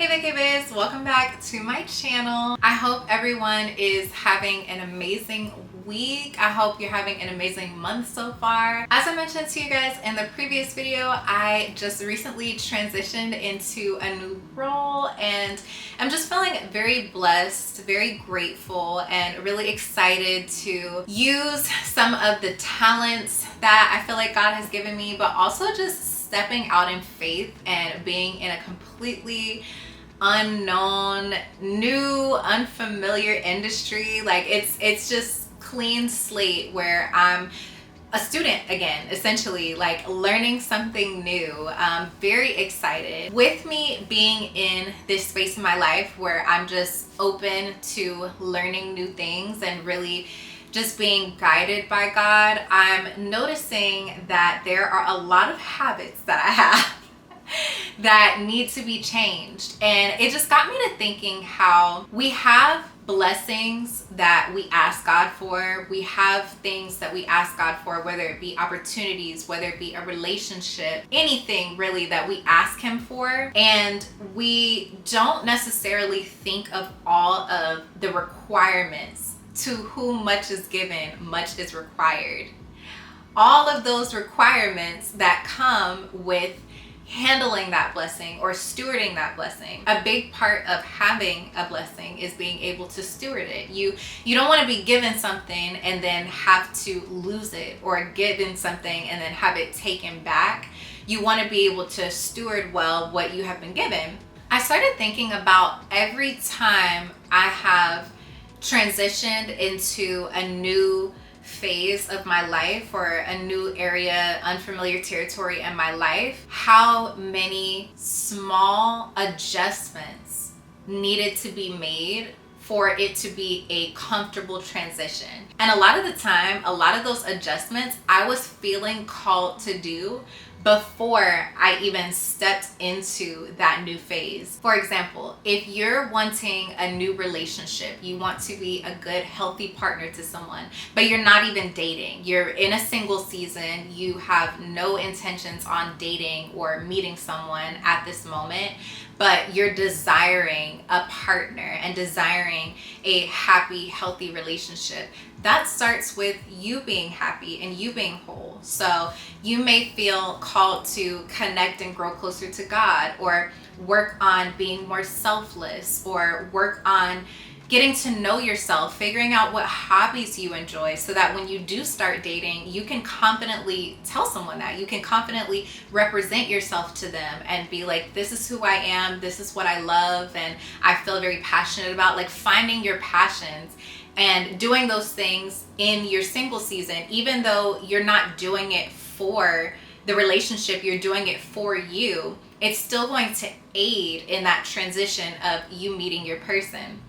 Hey Vacay Baes, welcome back to my channel. I hope everyone is having an amazing week. I hope you're having an amazing month so far. As I mentioned to you guys in the previous video, I just recently transitioned into a new role and I'm just feeling very blessed, very grateful, and really excited to use some of the talents that I feel like God has given me, but also just stepping out in faith and being in a completely unknown, new, unfamiliar industry. Like it's just clean slate where I'm a student again, essentially, like learning something new. I'm very excited. With me being in this space in my life where I'm just open to learning new things and really just being guided by God, I'm noticing that there are a lot of habits that I have that need to be changed. And it just got me to thinking how we have blessings that we ask God for. We have things that we ask God for, whether it be opportunities, whether it be a relationship, anything really that we ask Him for. And we don't necessarily think of all of the requirements. To whom much is given, much is required. All of those requirements that come with handling that blessing or stewarding that blessing. A big part of having a blessing is being able to steward it. You don't want to be given something and then have to lose it, or given something and then have it taken back. You want to be able to steward well what you have been given. I started thinking about every time I have transitioned into a new phase of my life or a new area, unfamiliar territory in my life, how many small adjustments needed to be made for it to be a comfortable transition. And a lot of the time, a lot of those adjustments I was feeling called to do before I even stepped into that new phase. For example, if you're wanting a new relationship, you want to be a good, healthy partner to someone, but you're not even dating. You're in a single season. You have no intentions on dating or meeting someone at this moment, but you're desiring a partner and desiring a happy, healthy relationship. That starts with you being happy and you being whole. So you may feel called to connect and grow closer to God, or work on being more selfless, or work on getting to know yourself, figuring out what hobbies you enjoy, so that when you do start dating, you can confidently tell someone that. You can confidently represent yourself to them and be like, this is who I am, this is what I love, and I feel very passionate about. Like finding your passions and doing those things in your single season, even though you're not doing it for the relationship, you're doing it for you, it's still going to aid in that transition of you meeting your person.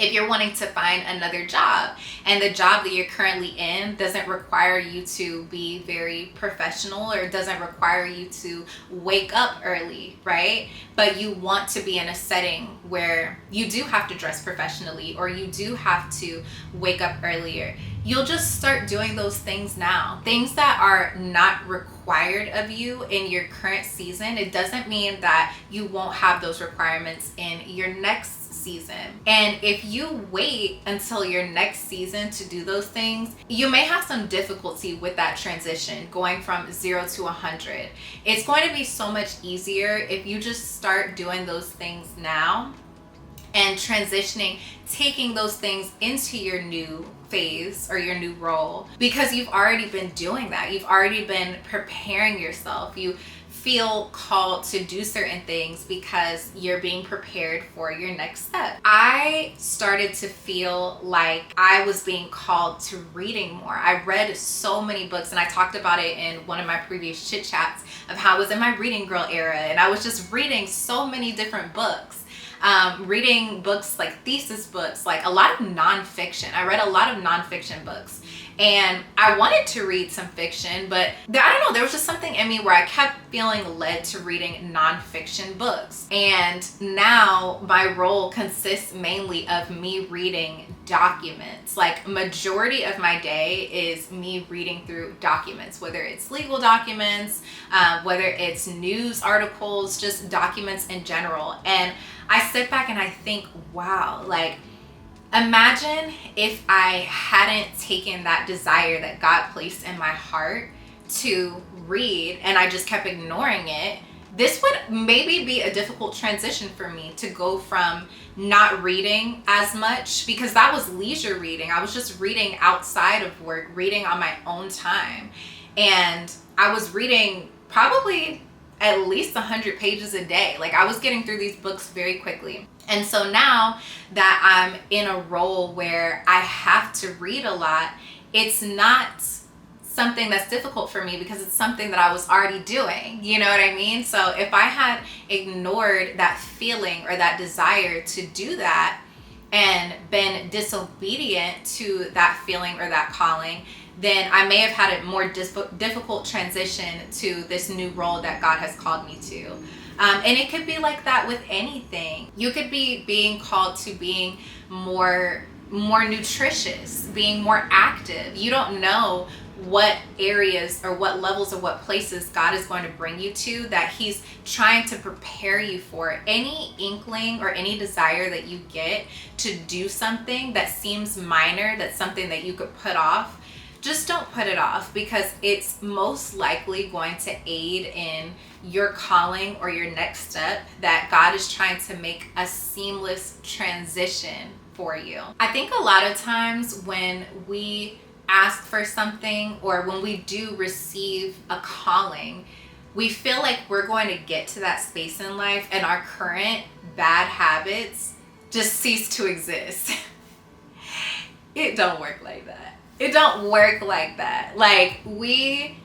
If you're wanting to find another job and the job that you're currently in doesn't require you to be very professional, or doesn't require you to wake up early, right? But you want to be in a setting where you do have to dress professionally, or you do have to wake up earlier, you'll just start doing those things now. Things that are not required of you in your current season, it doesn't mean that you won't have those requirements in your next season. And if you wait until your next season to do those things, you may have some difficulty with that transition, going from 0 to 100. It's going to be so much easier if you just start doing those things now and transitioning, taking those things into your new phase or your new role, because you've already been doing that. You've already been preparing yourself. You feel called to do certain things because you're being prepared for your next step. I started to feel like I was being called to reading more. I read so many books, and I talked about it in one of my previous chit chats of how I was in my reading girl era, and I was just reading so many different books. Reading books like thesis books, like a lot of nonfiction. I read a lot of nonfiction books. And I wanted to read some fiction, but I don't know, there was just something in me where I kept feeling led to reading nonfiction books. And now my role consists mainly of me reading documents. Like, majority of my day is me reading through documents, whether it's legal documents, whether it's news articles, just documents in general. And I sit back and I think, wow, like, imagine if I hadn't taken that desire that God placed in my heart to read and I just kept ignoring it. This would maybe be a difficult transition for me to go from not reading as much, because that was leisure reading. I was just reading outside of work, reading on my own time. And I was reading probably at least 100 pages a day. Like, I was getting through these books very quickly. And so now that I'm in a role where I have to read a lot, it's not something that's difficult for me because it's something that I was already doing. You know what I mean? So if I had ignored that feeling or that desire to do that and been disobedient to that feeling or that calling, then I may have had a more difficult transition to this new role that God has called me to. And it could be like that with anything. You could be being called to being more nutritious, being more active. You don't know what areas or what levels or what places God is going to bring you to that He's trying to prepare you for. Any inkling or any desire that you get to do something that seems minor, that's something that you could put off, just don't put it off, because it's most likely going to aid in your calling or your next step that God is trying to make a seamless transition for you. I think a lot of times when we ask for something or when we do receive a calling, we feel like we're going to get to that space in life and our current bad habits just cease to exist. It don't work like that. It don't work like that. Like, we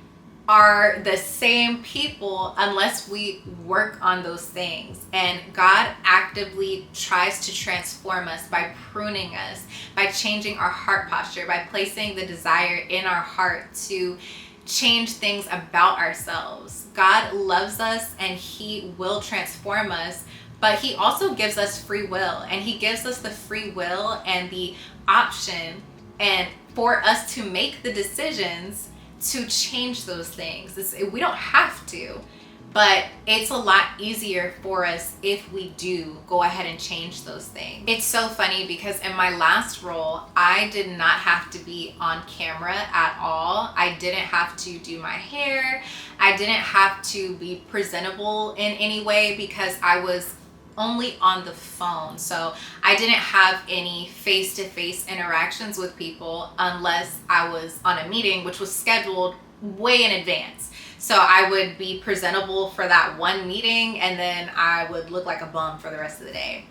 are the same people unless we work on those things. And God actively tries to transform us by pruning us, by changing our heart posture, by placing the desire in our heart to change things about ourselves. God loves us and He will transform us, but He also gives us free will, and He gives us the free will and the option and for us to make the decisions to change those things. We don't have to, but it's a lot easier for us if we do go ahead and change those things. It's so funny because in my last role, I did not have to be on camera at all. I didn't have to do my hair. I didn't have to be presentable in any way because I was only on the phone. So I didn't have any face-to-face interactions with people unless I was on a meeting, which was scheduled way in advance. So I would be presentable for that one meeting and then I would look like a bum for the rest of the day.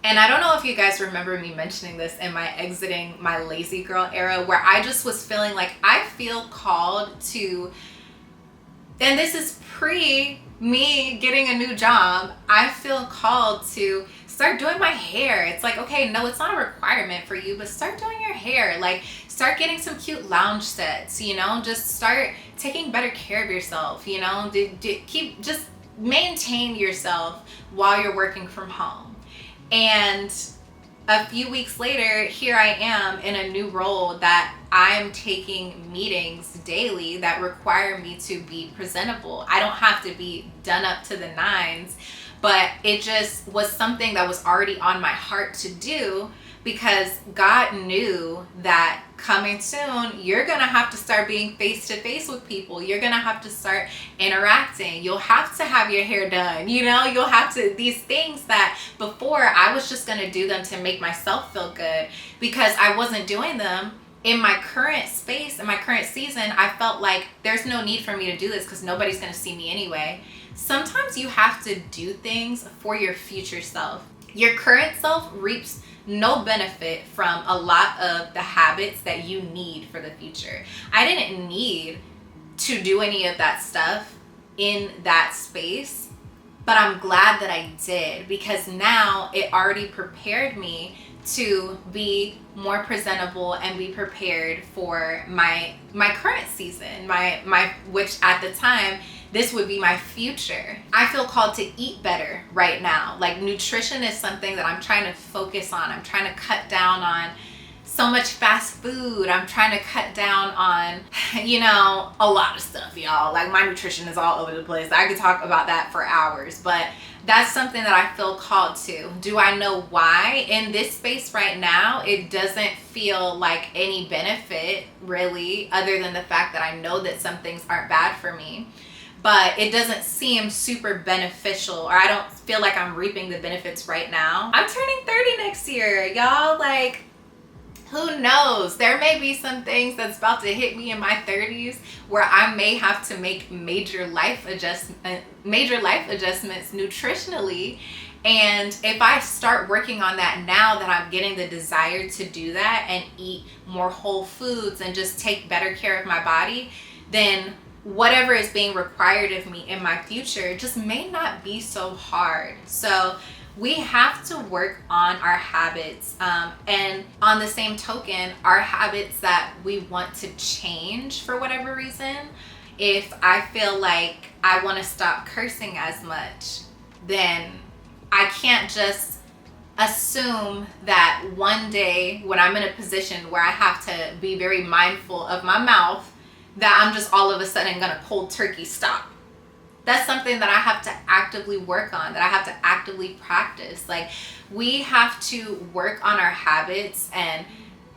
And I don't know if you guys remember me mentioning this in my exiting my lazy girl era, where I just was feeling like I feel called to, and this is pre me getting a new job, I feel called to start doing my hair. It's like, okay, no, it's not a requirement for you, but start doing your hair. Like, start getting some cute lounge sets, you know, just start taking better care of yourself, you know, just maintain yourself while you're working from home. And a few weeks later, here I am in a new role that I'm taking meetings daily that require me to be presentable. I don't have to be done up to the nines, but it just was something that was already on my heart to do because God knew that coming soon, you're gonna have to start being face to face with people. You're gonna have to start interacting. You'll have to have your hair done. You know, you'll have to, these things that before I was just gonna do them to make myself feel good because I wasn't doing them. In my current space, in my current season, I felt like there's no need for me to do this because nobody's gonna see me anyway. Sometimes you have to do things for your future self. Your current self reaps no benefit from a lot of the habits that you need for the future. I didn't need to do any of that stuff in that space, but I'm glad that I did because now it already prepared me to be more presentable and be prepared for my current season, my which at the time this would be my future. I feel called to eat better right now. Like, nutrition is something that I'm trying to focus on. I'm trying to cut down on so much fast food. I'm trying to cut down on, a lot of stuff, y'all. Like, my nutrition is all over the place. I could talk about that for hours, but that's something that I feel called to. Do I know why? In this space right now, it doesn't feel like any benefit really, other than the fact that I know that some things aren't bad for me. But it doesn't seem super beneficial, or I don't feel like I'm reaping the benefits right now. I'm turning 30 next year, y'all. Like, who knows? There may be some things that's about to hit me in my 30s where I may have to make major life adjustments nutritionally. And if I start working on that now that I'm getting the desire to do that and eat more whole foods and just take better care of my body, then whatever is being required of me in my future just may not be so hard. So we have to work on our habits, and on the same token, our habits that we want to change for whatever reason. If I feel like I want to stop cursing as much, then I can't just assume that one day when I'm in a position where I have to be very mindful of my mouth, that I'm just all of a sudden gonna cold turkey stop. That's something that I have to actively work on, that I have to actively practice. Like, we have to work on our habits and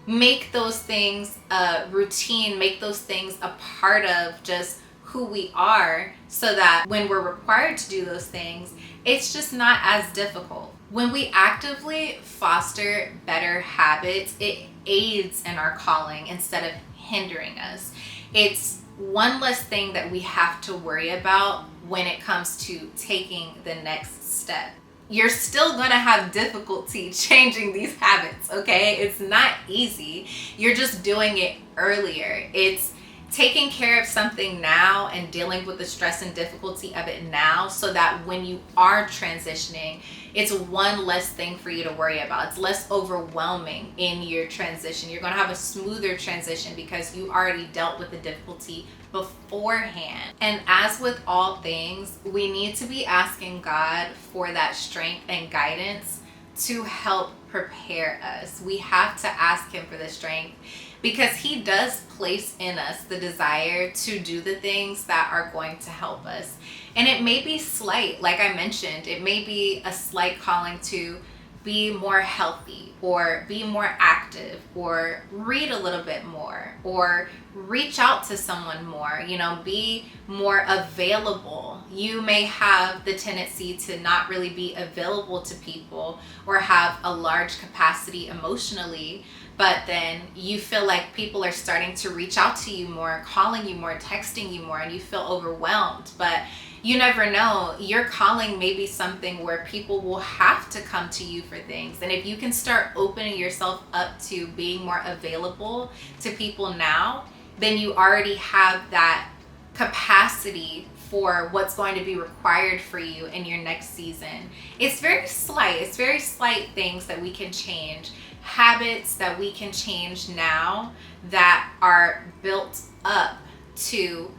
make those things a routine, make those things a part of just who we are, so that when we're required to do those things, it's just not as difficult. When we actively foster better habits, it aids in our calling instead of hindering us. It's one less thing that we have to worry about when it comes to taking the next step. You're still gonna have difficulty changing these habits, okay? It's not easy. You're just doing it earlier. It's taking care of something now and dealing with the stress and difficulty of it now, so that when you are transitioning, it's one less thing for you to worry about. It's less overwhelming in your transition. You're gonna have a smoother transition because you already dealt with the difficulty beforehand. And as with all things, we need to be asking God for that strength and guidance to help prepare us. We have to ask Him for the strength, because He does place in us the desire to do the things that are going to help us. And it may be slight, like I mentioned, it may be a slight calling to be more healthy, or be more active, or read a little bit more, or reach out to someone more, be more available. You may have the tendency to not really be available to people or have a large capacity emotionally, but then you feel like people are starting to reach out to you more, calling you more, texting you more, and you feel overwhelmed. But you never know, your calling may be something where people will have to come to you for things. And if you can start opening yourself up to being more available to people now, then you already have that capacity for what's going to be required for you in your next season. It's very slight things that we can change, habits that we can change now that are built up to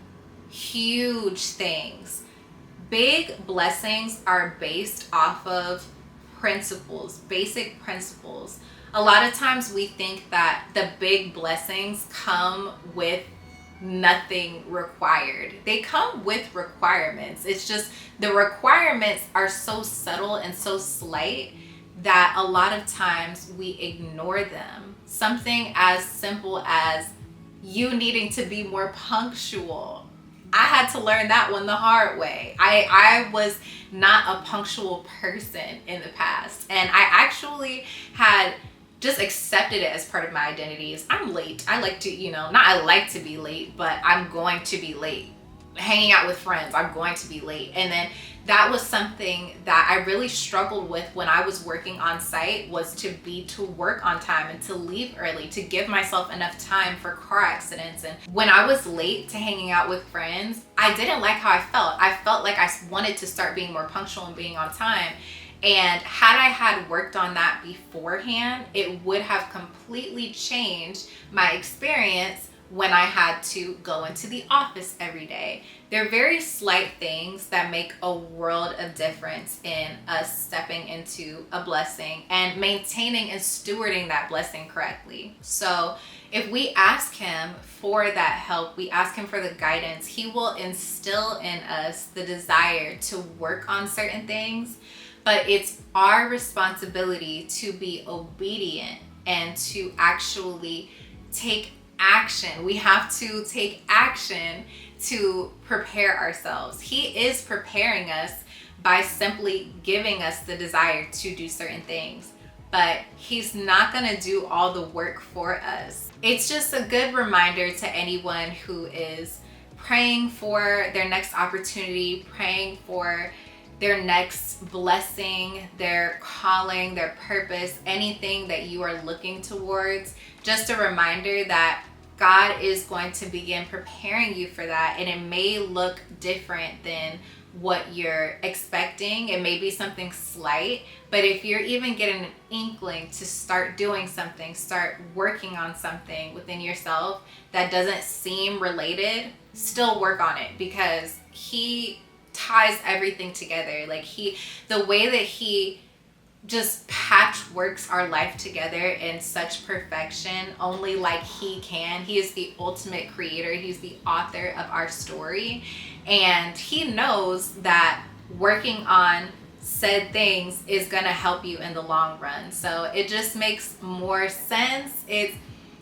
huge things. Big blessings are based off of principles, basic principles. A lot of times we think that the big blessings come with nothing required. They come with requirements. It's just the requirements are so subtle and so slight that a lot of times we ignore them. Something as simple as you needing to be more punctual. I had to learn that one the hard way. I was not a punctual person in the past, and I actually had just accepted it as part of my identity. Is I'm late. I like to, not I like to be late, but I'm going to be late. Hanging out with friends, I'm going to be late. And then that was something that I really struggled with when I was working on site, was to work on time and to leave early, to give myself enough time for car accidents. And when I was late to hanging out with friends, I didn't like how I felt. I felt like I wanted to start being more punctual and being on time. And had I had worked on that beforehand, it would have completely changed my experience when I had to go into the office every day. They're very slight things that make a world of difference in us stepping into a blessing and maintaining and stewarding that blessing correctly. So if we ask him for that help, we ask him for the guidance, he will instill in us the desire to work on certain things. But it's our responsibility to be obedient and to actually take action. We have to take action to prepare ourselves. He is preparing us by simply giving us the desire to do certain things, but he's not going to do all the work for us. It's just a good reminder to anyone who is praying for their next opportunity, praying for their next blessing, their calling, their purpose, anything that you are looking towards. Just a reminder that God is going to begin preparing you for that, and it may look different than what you're expecting. It may be something slight, but if you're even getting an inkling to start doing something, start working on something within yourself that doesn't seem related, still work on it, because he ties everything together. Like the way that he just patchworks our life together in such perfection, only like he can. He is the ultimate creator. He's the author of our story, and he knows that working on said things is gonna help you in the long run. So it just makes more sense.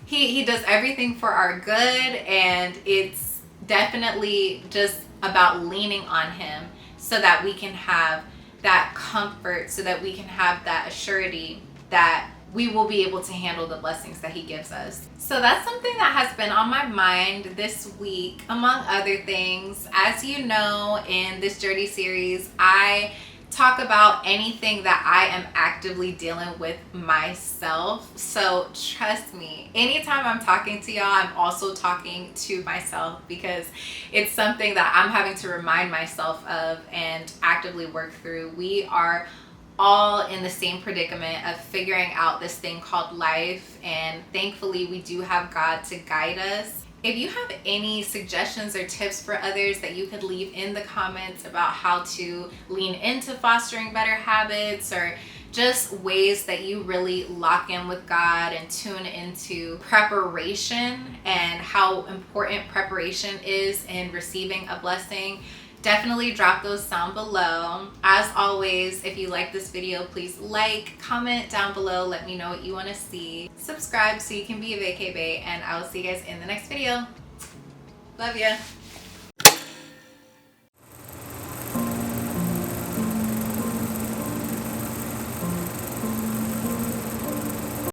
He does everything for our good, and it's definitely just about leaning on him so that we can have that comfort, so that we can have that assurity that we will be able to handle the blessings that he gives us. So that's something that has been on my mind this week, among other things. As you know, in this journey series, I talk about anything that I am actively dealing with myself. So trust me, anytime I'm talking to y'all, I'm also talking to myself, because it's something that I'm having to remind myself of and actively work through. We are all in the same predicament of figuring out this thing called life, and thankfully we do have God to guide us. If you have any suggestions or tips for others that you could leave in the comments about how to lean into fostering better habits, or just ways that you really lock in with God and tune into preparation and how important preparation is in receiving a blessing, definitely drop those down below. As always, if you like this video, please like, comment down below, let me know what you want to see. Subscribe so you can be a Vacay Bae, and I will see you guys in the next video. Love ya.